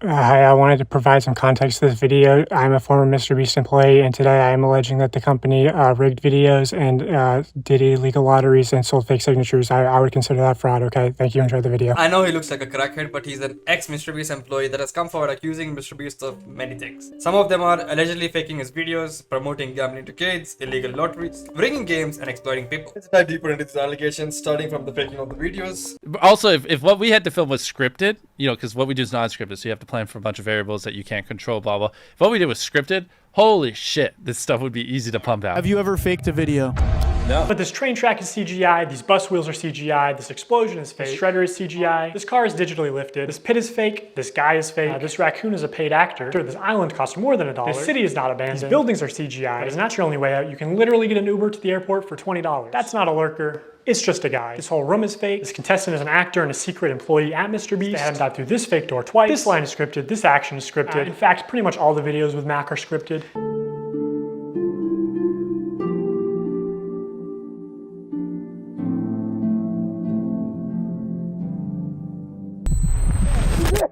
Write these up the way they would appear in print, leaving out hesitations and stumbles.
Hi, I wanted to provide some context to this video. I'm a former MrBeast employee, and today I am alleging that the company rigged videos and did illegal lotteries and sold fake signatures. I would consider that fraud, okay? Thank you, enjoy the video. I know he looks like a crackhead, but he's an ex-MrBeast employee that has come forward accusing MrBeast of many things. Some of them are allegedly faking his videos, promoting gambling to kids, illegal lotteries, rigging games, and exploiting people. Let's dive deeper into these allegations, starting from the faking of the videos. Also, if what we had to film was scripted, you know, because what we do is non-scripted, so you have to plan for a bunch of variables that you can't control, blah, blah. If what we did was scripted, holy shit, this stuff would be easy to pump out. Have you ever faked a video? No. But this train track is CGI, these bus wheels are CGI, this explosion is fake, this shredder is CGI, this car is digitally lifted, this pit is fake, this guy is fake, this raccoon is a paid actor, this island costs more than $1, this city is not abandoned, these buildings are CGI, but it's not your only way out. You can literally get an Uber to the airport for $20. That's not a lurker. It's just a guy. This whole room is fake. This contestant is an actor and a secret employee at MrBeast. They had him dive through this fake door twice. This line is scripted. This action is scripted. In fact, pretty much all the videos with Mac are scripted.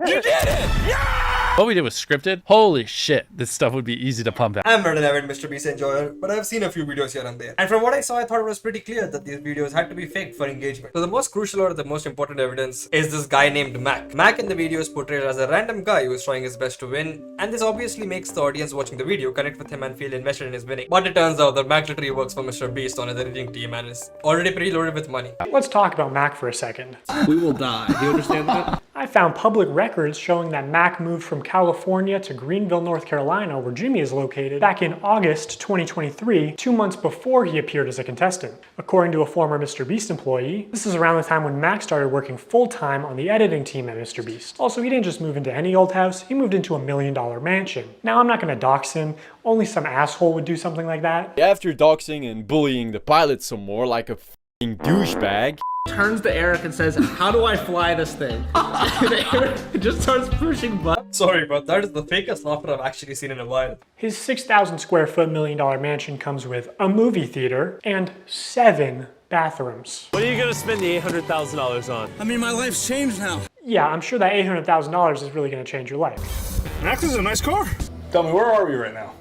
You did it! Yeah! What we did was scripted. Holy shit, this stuff would be easy to pump out. I'm not an avid MrBeast enjoyer, but I've seen a few videos here and there. And from what I saw, I thought it was pretty clear that these videos had to be faked for engagement. So the most crucial or the most important evidence is this guy named Mac. Mac in the video is portrayed as a random guy who is trying his best to win, and this obviously makes the audience watching the video connect with him and feel invested in his winning. But it turns out that Mac literally works for MrBeast on his editing team and is already preloaded with money. Let's talk about Mac for a second. We will die. Do you understand that? I found public records showing that Mac moved from California to Greenville, North Carolina, where Jimmy is located, back in August 2023, 2 months before he appeared as a contestant. According to a former MrBeast employee, this is around the time when Mac started working full-time on the editing team at MrBeast. Also, he didn't just move into any old house, he moved into $1 million mansion. Now, I'm not gonna dox him, only some asshole would do something like that. After doxing and bullying the pilot some more like a f***ing douchebag, Turns to Eric and says, how do I fly this thing? And Eric just starts pushing buttons. Sorry, but that is the fakest laughter I've actually seen in a while. His 6,000 square foot $1 million mansion comes with a movie theater and 7 bathrooms. What are you gonna spend the $800,000 on? I mean, my life's changed now. Yeah, I'm sure that $800,000 is really gonna change your life. Max is a nice car. Tell me, where are we right now?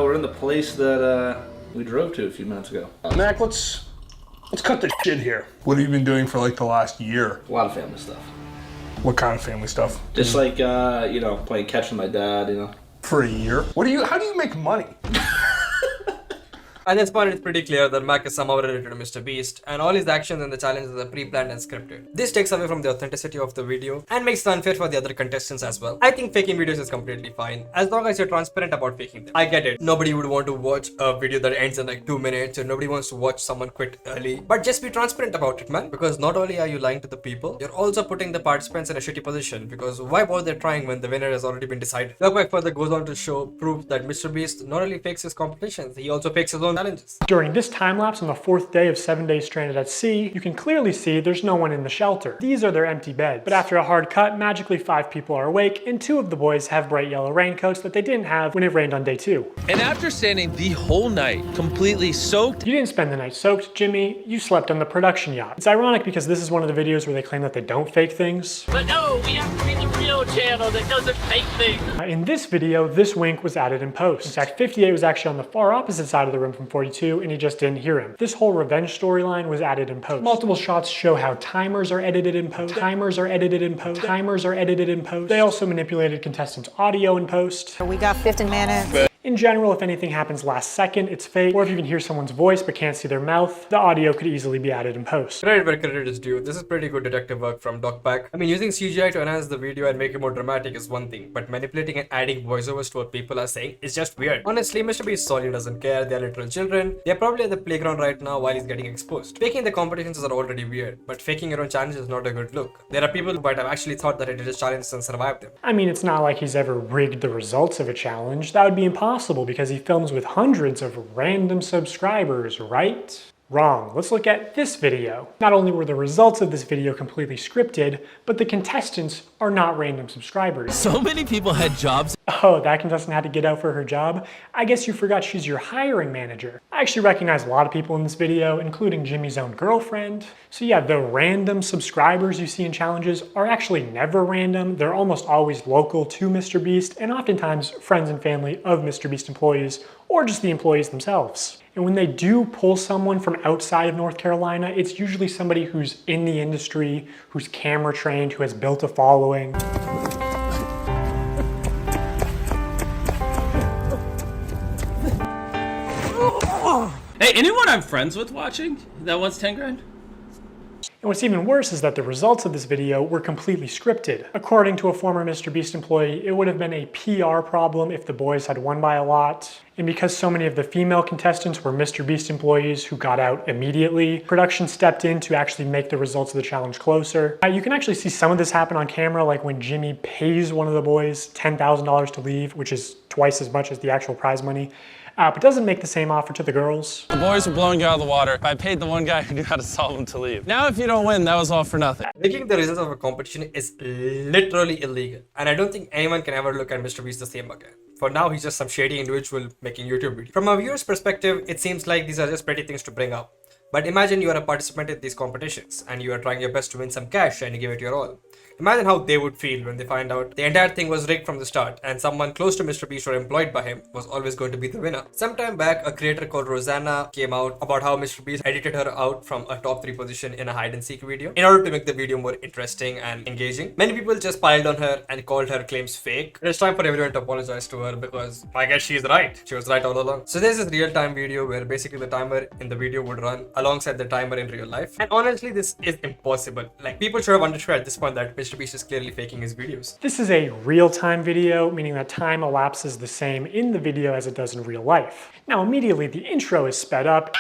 We're in the place that we drove to a few minutes ago. Mac, let's cut the shit here. What have you been doing for like the last year? A lot of family stuff. What kind of family stuff? Just like, you know, playing catch with my dad, you know. For a year? How do you make money? At this point, it's pretty clear that Mac is somehow related to MrBeast, and all his actions and the challenges are pre-planned and scripted. This takes away from the authenticity of the video and makes it unfair for the other contestants as well. I think faking videos is completely fine, as long as you're transparent about faking them. I get it, nobody would want to watch a video that ends in like 2 minutes, or nobody wants to watch someone quit early. But just be transparent about it, man, because not only are you lying to the people, you're also putting the participants in a shitty position, because why bother trying when the winner has already been decided? Look further goes on to show proof that MrBeast not only fakes his competitions, he also fakes his own challenges. During this time lapse on the 4th day of 7 days stranded at sea, you can clearly see there's no one in the shelter. These are their empty beds. But after a hard cut, magically 5 people are awake, and 2 of the boys have bright yellow raincoats that they didn't have when it rained on day 2. And after standing the whole night, completely soaked, You didn't spend the night soaked, Jimmy. You slept on the production yacht. It's ironic because this is one of the videos where they claim that they don't fake things. But no, we have to be the real channel that doesn't fake things. In this video, this wink was added in post. In fact, 58 was actually on the far opposite side of the room from 42, and he just didn't hear him. This whole revenge storyline was added in post. Multiple shots show how timers are edited in post. Timers are edited in post. Timers are edited in post. They also manipulated contestants' audio in post. We got 15 minutes. In general, if anything happens last second, it's fake. Or if you can hear someone's voice but can't see their mouth, the audio could easily be added in post. Credit where credit is due. This is pretty good detective work from DocPack. I mean, using CGI to enhance the video and make it more dramatic is one thing, but manipulating and adding voiceovers to what people are saying is just weird. Honestly, MrBeast solely doesn't care. They're literal children. They're probably at the playground right now while he's getting exposed. Faking the competitions are already weird, but faking your own challenges is not a good look. There are people who might have actually thought that it did his challenges and survived them. I mean, it's not like he's ever rigged the results of a challenge. That would be impossible because he films with hundreds of random subscribers, right? Wrong. Let's look at this video. Not only were the results of this video completely scripted, but the contestants are not random subscribers. so many people had jobs. Oh, that contestant had to get out for her job? I guess you forgot she's your hiring manager. I actually recognize a lot of people in this video, including Jimmy's own girlfriend. So yeah, the random subscribers you see in challenges are actually never random. They're almost always local to Mr. Beast and oftentimes friends and family of Mr. Beast employees or just the employees themselves. And when they do pull someone from outside of North Carolina, it's usually somebody who's in the industry, who's camera trained, who has built a following. Hey, anyone I'm friends with watching that wants 10 grand? And what's even worse is that the results of this video were completely scripted. According to a former Mr. Beast employee, it would have been a PR problem if the boys had won by a lot. And because so many of the female contestants were Mr. Beast employees who got out immediately, production stepped in to actually make the results of the challenge closer. You can actually see some of this happen on camera, like when Jimmy pays one of the boys $10,000 to leave, which is twice as much as the actual prize money. But doesn't make the same offer to the girls. The boys were blowing you out of the water. I paid the one guy who knew how to solve them to leave. Now if you don't win, that was all for nothing. Making the results of a competition is literally illegal. And I don't think anyone can ever look at Mr. Beast the same again. For now, he's just some shady individual making YouTube videos. From a viewer's perspective, it seems like these are just pretty things to bring up. But imagine you are a participant in these competitions and you are trying your best to win some cash and you give it your all. Imagine how they would feel when they find out the entire thing was rigged from the start and someone close to Mr. Beast or employed by him was always going to be the winner. Sometime back, a creator called Rosanna came out about how Mr. Beast edited her out from a top 3 position in a hide and seek video in order to make the video more interesting and engaging. Many people just piled on her and called her claims fake. It's time for everyone to apologize to her because I guess she's right. She was right all along. So there's this real-time video where basically the timer in the video would run alongside the timer in real life. And honestly, this is impossible. Like, people should have understood at this point that Mr. Beast is clearly faking his videos. This is a real-time video, meaning that time elapses the same in the video as it does in real life. Now, immediately the intro is sped up,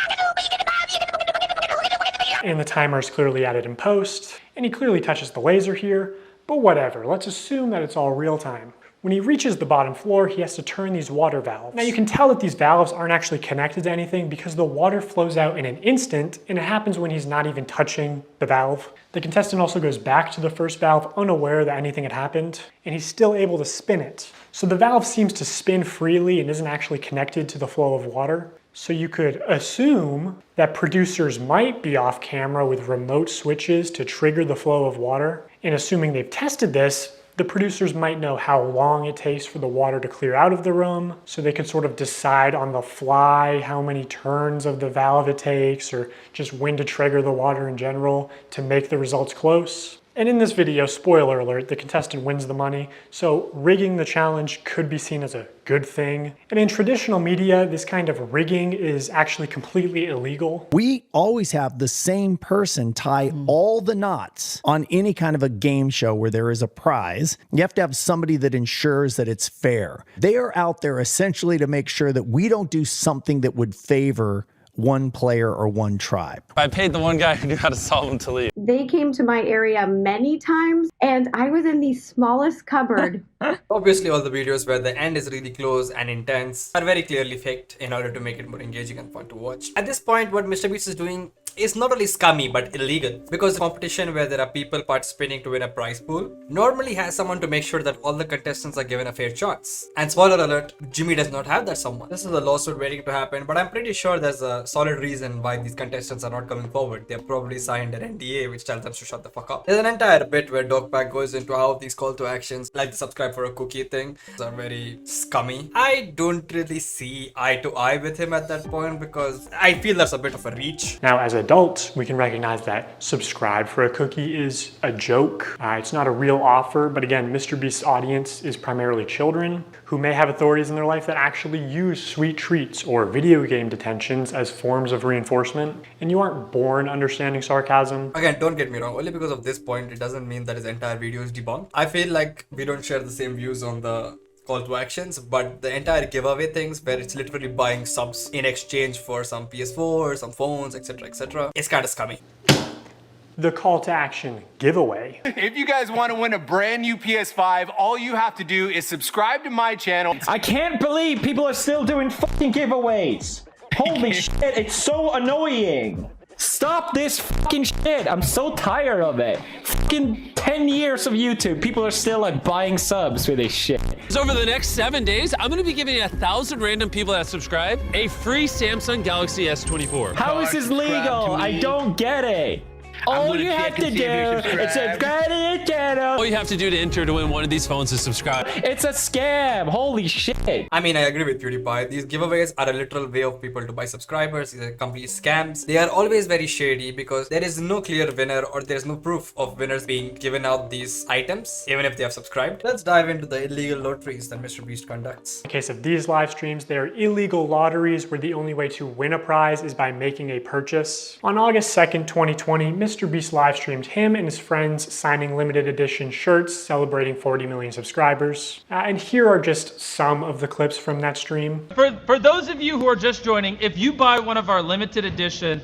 and the timer is clearly added in post, and he clearly touches the laser here, but whatever, let's assume that it's all real time. When he reaches the bottom floor, he has to turn these water valves. Now you can tell that these valves aren't actually connected to anything because the water flows out in an instant, and it happens when he's not even touching the valve. The contestant also goes back to the first valve unaware that anything had happened, and he's still able to spin it. So the valve seems to spin freely and isn't actually connected to the flow of water. So you could assume that producers might be off camera with remote switches to trigger the flow of water. And assuming they've tested this, the producers might know how long it takes for the water to clear out of the room, so they could sort of decide on the fly how many turns of the valve it takes, or just when to trigger the water in general to make the results close. And in this video, spoiler alert, the contestant wins the money, so rigging the challenge could be seen as a good thing. And in traditional media, this kind of rigging is actually completely illegal. We always have the same person tie all the knots on any kind of a game show where there is a prize. You have to have somebody that ensures that it's fair. They are out there essentially to make sure that we don't do something that would favor one player or one tribe. I paid the one guy who knew how to solve them to leave. They came to my area many times, and I was in the smallest cupboard. Obviously, all the videos where the end is really close and intense are very clearly faked in order to make it more engaging and fun to watch. At this point, what Mr. Beast is doing is not only scummy but illegal, because the competition where there are people participating to win a prize pool normally has someone to make sure that all the contestants are given a fair chance. And spoiler alert, Jimmy does not have that someone. This is a lawsuit waiting to happen, but I'm pretty sure there's a solid reason why these contestants are not coming forward. They've probably signed an NDA which tells them to shut the fuck up. There's an entire bit where Dogpack goes into how these call to actions, like the subscribe for a cookie thing, are very scummy. I don't really see eye to eye with him at that point because I feel that's a bit of a reach. Now, as adults, we can recognize that subscribe for a cookie is a joke. It's not a real offer, but again, Mr. Beast's audience is primarily children who may have authorities in their life that actually use sweet treats or video game detentions as forms of reinforcement, and you aren't born understanding sarcasm. Again, don't get me wrong, only because of this point, it doesn't mean that his entire video is debunked. I feel like we don't share the same views on the call to actions, but the entire giveaway things where it's literally buying subs in exchange for some PS4, some phones, etc, it's kind of scummy. The call to action giveaway. If you guys want to win a brand new PS5, all you have to do is subscribe to my channel. I can't believe people are still doing fucking giveaways. Holy shit, it's so annoying. Stop this fucking shit. I'm so tired of it. Fucking 10 years of YouTube. People are still like buying subs for this shit. So over the next 7 days, I'm gonna be giving 1,000 random people that subscribe a free Samsung Galaxy S24. How is this legal? I don't get it. All you have to do is subscribe to the channel. All you have to do to enter to win one of these phones is subscribe. It's a scam. Holy shit. I mean, I agree with PewDiePie. These giveaways are a literal way of people to buy subscribers. These are complete scams. They are always very shady because there is no clear winner or there is no proof of winners being given out these items, even if they have subscribed. Let's dive into the illegal lotteries that MrBeast conducts. In case of these live streams, they are illegal lotteries where the only way to win a prize is by making a purchase. On August 2nd, 2020, MrBeast live streamed him and his friends signing limited edition shirts celebrating 40 million subscribers. And here are just some of the clips from that stream. For those of you who are just joining, if you buy one of our limited edition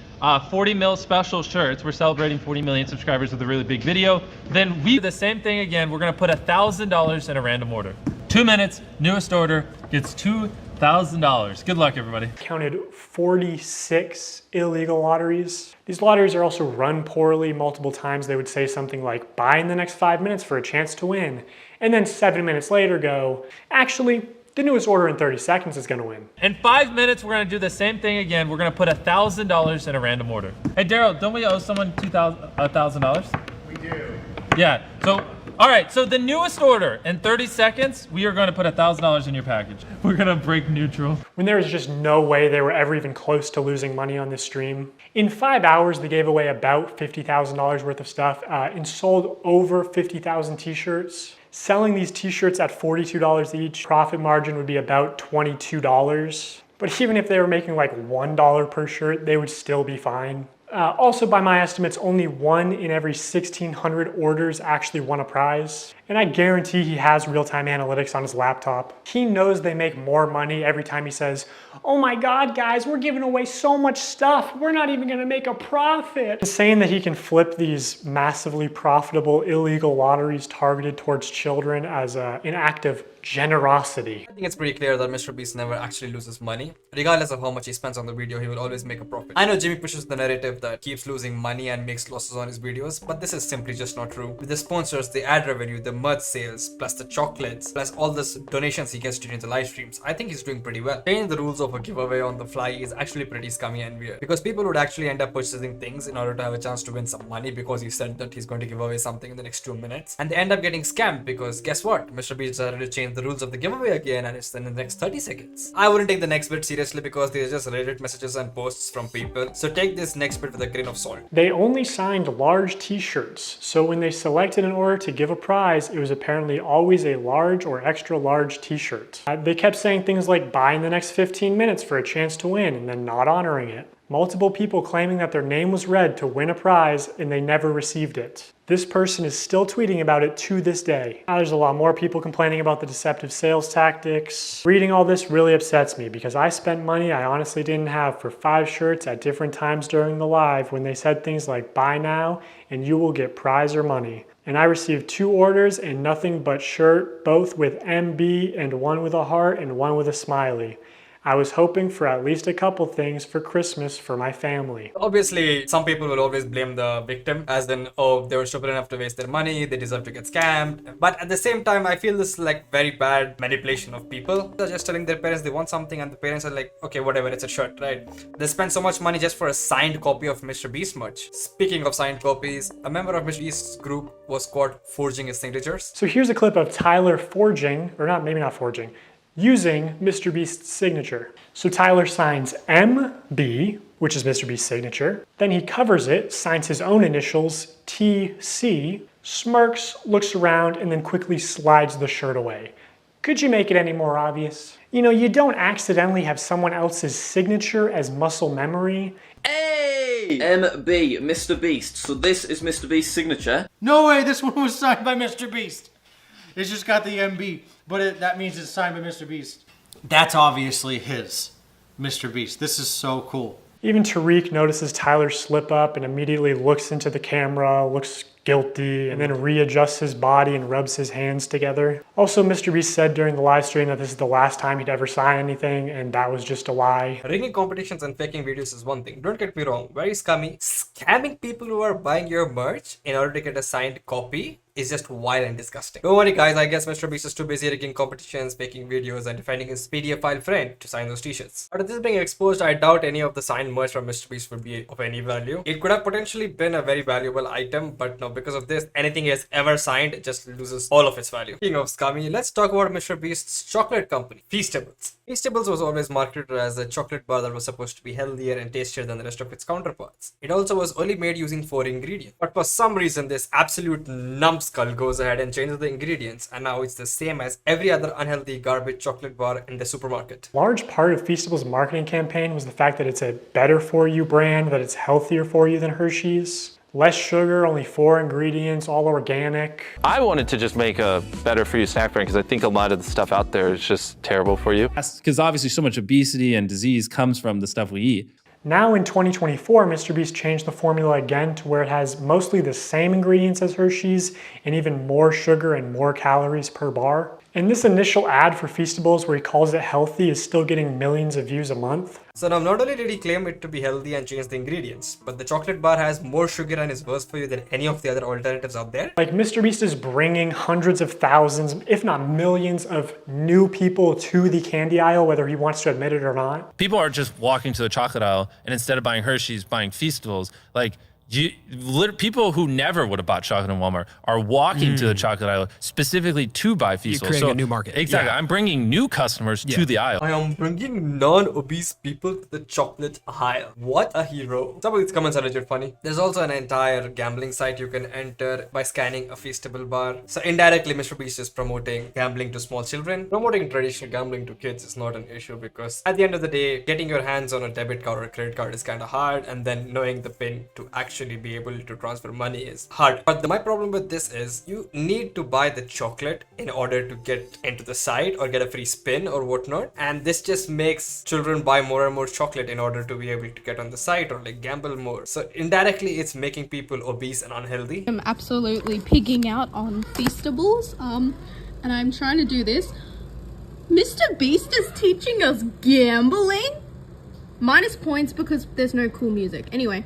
40 mil special shirts, we're celebrating 40 million subscribers with a really big video, then we do the same thing again. We're gonna put $1,000 in a random order. 2 minutes, newest order gets $2,000. Good luck, everybody. Counted 46 illegal lotteries. These lotteries are also run poorly. Multiple times they would say something like, buy in the next 5 minutes for a chance to win. And then 7 minutes later go, actually, the newest order in 30 seconds is gonna win. In 5 minutes, we're gonna do the same thing again. We're gonna put $1,000 in a random order. Hey, Daryl, don't we owe someone $1,000? We do. Yeah, so, all right, so the newest order, in 30 seconds, we are gonna put $1,000 in your package. We're gonna break neutral. When there was just no way they were ever even close to losing money on this stream. In 5 hours, they gave away about $50,000 worth of stuff and sold over 50,000 t-shirts. Selling these t-shirts at $42 each, profit margin would be about $22. But even if they were making like $1 per shirt, they would still be fine. Also, by my estimates, only 1 in every 1,600 orders actually won a prize. And I guarantee he has real-time analytics on his laptop. He knows they make more money every time he says, oh my God, guys, we're giving away so much stuff. We're not even gonna make a profit. And saying that he can flip these massively profitable illegal lotteries targeted towards children as an act of generosity. I think it's pretty clear that MrBeast never actually loses money. Regardless of how much he spends on the video, he will always make a profit. I know Jimmy pushes the narrative that keeps losing money and makes losses on his videos, but this is simply just not true. With the sponsors, the ad revenue, the merch sales, plus the chocolates, plus all the donations he gets during the live streams, I think he's doing pretty well. Changing the rules of a giveaway on the fly is actually pretty scummy and weird, because people would actually end up purchasing things in order to have a chance to win some money because he said that he's going to give away something in the next 2 minutes, and they end up getting scammed because guess what? MrBeast decided to change the rules of the giveaway again and it's in the next 30 seconds. I wouldn't take the next bit seriously because these are just Reddit messages and posts from people, so take this next bit with a grain of salt. They only signed large t-shirts, so when they selected an order to give a prize, it was apparently always a large or extra large t-shirt. They kept saying things like buy in the next 15 minutes for a chance to win and then not honoring it. Multiple people claiming that their name was read to win a prize and they never received it. This person is still tweeting about it to this day. Now, there's a lot more people complaining about the deceptive sales tactics. Reading all this really upsets me because I spent money I honestly didn't have for 5 shirts at different times during the live when they said things like buy now and you will get prize or money. And I received 2 orders and nothing but shirt, both with MB and one with a heart and one with a smiley. I was hoping for at least a couple things for Christmas for my family. Obviously, some people will always blame the victim, as in, oh, they were stupid enough to waste their money, they deserve to get scammed. But at the same time, I feel this is like very bad manipulation of people. They're just telling their parents they want something and the parents are like, okay, whatever, it's a shirt, right? They spend so much money just for a signed copy of MrBeast merch. Speaking of signed copies, a member of MrBeast's group was caught forging his signatures. So here's a clip of Tyler using MrBeast's signature. So Tyler signs MB, which is MrBeast's signature. Then he covers it, signs his own initials, TC, smirks, looks around, and then quickly slides the shirt away. Could you make it any more obvious? You know, you don't accidentally have someone else's signature as muscle memory. Hey! MB, MrBeast. So this is MrBeast's signature. No way, this one was signed by MrBeast. It's just got the MB, but that means it's signed by MrBeast. That's obviously his, MrBeast. This is so cool. Even Tariq notices Tyler slip up and immediately looks into the camera, looks guilty, and then readjusts his body and rubs his hands together. Also, Mr. Beast said during the live stream that this is the last time he'd ever sign anything, and that was just a lie. Rigging competitions and faking videos is one thing, don't get me wrong, very scummy. Scamming people who are buying your merch in order to get a signed copy is just wild and disgusting. Don't worry guys, I guess Mr. Beast is too busy rigging competitions, making videos, and defending his PDF file friend to sign those t-shirts. But with this being exposed, I doubt any of the signed merch from Mr. Beast would be of any value. It could have potentially been a very valuable item, but no, because of this, anything he has ever signed just loses all of its value. Speaking of scummy, let's talk about Mr. Beast's chocolate company, Feastables. Feastables was always marketed as a chocolate bar that was supposed to be healthier and tastier than the rest of its counterparts. It also was only made using 4 ingredients. But for some reason, this absolute numbskull goes ahead and changes the ingredients, and now it's the same as every other unhealthy garbage chocolate bar in the supermarket. Large part of Feastables' marketing campaign was the fact that it's a better for you brand, that it's healthier for you than Hershey's. Less sugar, only 4 ingredients, all organic. I wanted to just make a better for you snack brand because I think a lot of the stuff out there is just terrible for you. Because obviously so much obesity and disease comes from the stuff we eat. Now in 2024, Mr. Beast changed the formula again to where it has mostly the same ingredients as Hershey's and even more sugar and more calories per bar. And this initial ad for Feastables where he calls it healthy is still getting millions of views a month. So now not only did he claim it to be healthy and change the ingredients, but the chocolate bar has more sugar and is worse for you than any of the other alternatives out there. Like Mr. Beast is bringing hundreds of thousands, if not millions of new people to the candy aisle, whether he wants to admit it or not. People are just walking to the chocolate aisle and instead of buying Hershey's, buying Feastables. Like, people who never would have bought chocolate in Walmart are walking to the chocolate aisle specifically to buy Feastables. You're creating a new market. Exactly. Yeah. I'm bringing new customers to the aisle. I am bringing non-obese people to the chocolate aisle. What a hero. Some of these comments are legit funny. There's also an entire gambling site you can enter by scanning a Feastable bar. So indirectly, Mr. Beast is promoting gambling to small children. Promoting traditional gambling to kids is not an issue because at the end of the day, getting your hands on a debit card or a credit card is kind of hard, and then knowing the pin to actually be able to transfer money is hard. But my problem with this is you need to buy the chocolate in order to get into the site or get a free spin or whatnot, and this just makes children buy more and more chocolate in order to be able to get on the site or like gamble more. So indirectly it's making people obese and unhealthy. I'm absolutely pigging out on Feastables, and I'm trying to do this. Mr. Beast is teaching us gambling? Minus points because there's no cool music. Anyway.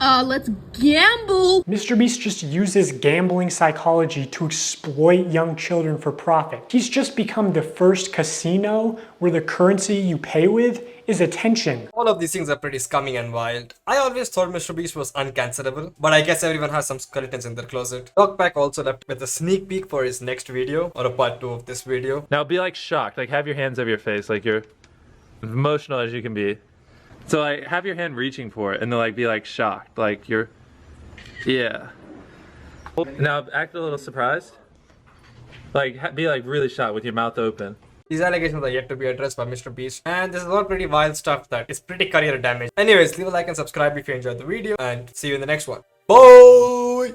Let's gamble. Mr. Beast just uses gambling psychology to exploit young children for profit. He's just become the first casino where the currency you pay with is attention. All of these things are pretty scummy and wild. I always thought Mr. Beast was uncancelable, but I guess everyone has some skeletons in their closet. Dogpack also left with a sneak peek for his next video, or a part 2 of this video. Now be like shocked, like have your hands over your face, like you're emotional as you can be. So like have your hand reaching for it and then like be like shocked, like you're, yeah. Now act a little surprised. Like be like really shocked with your mouth open. These allegations are yet to be addressed by Mr. Beast, and this is all pretty wild stuff that is pretty career damage. Anyways, leave a like and subscribe if you enjoyed the video, and see you in the next one. Bye!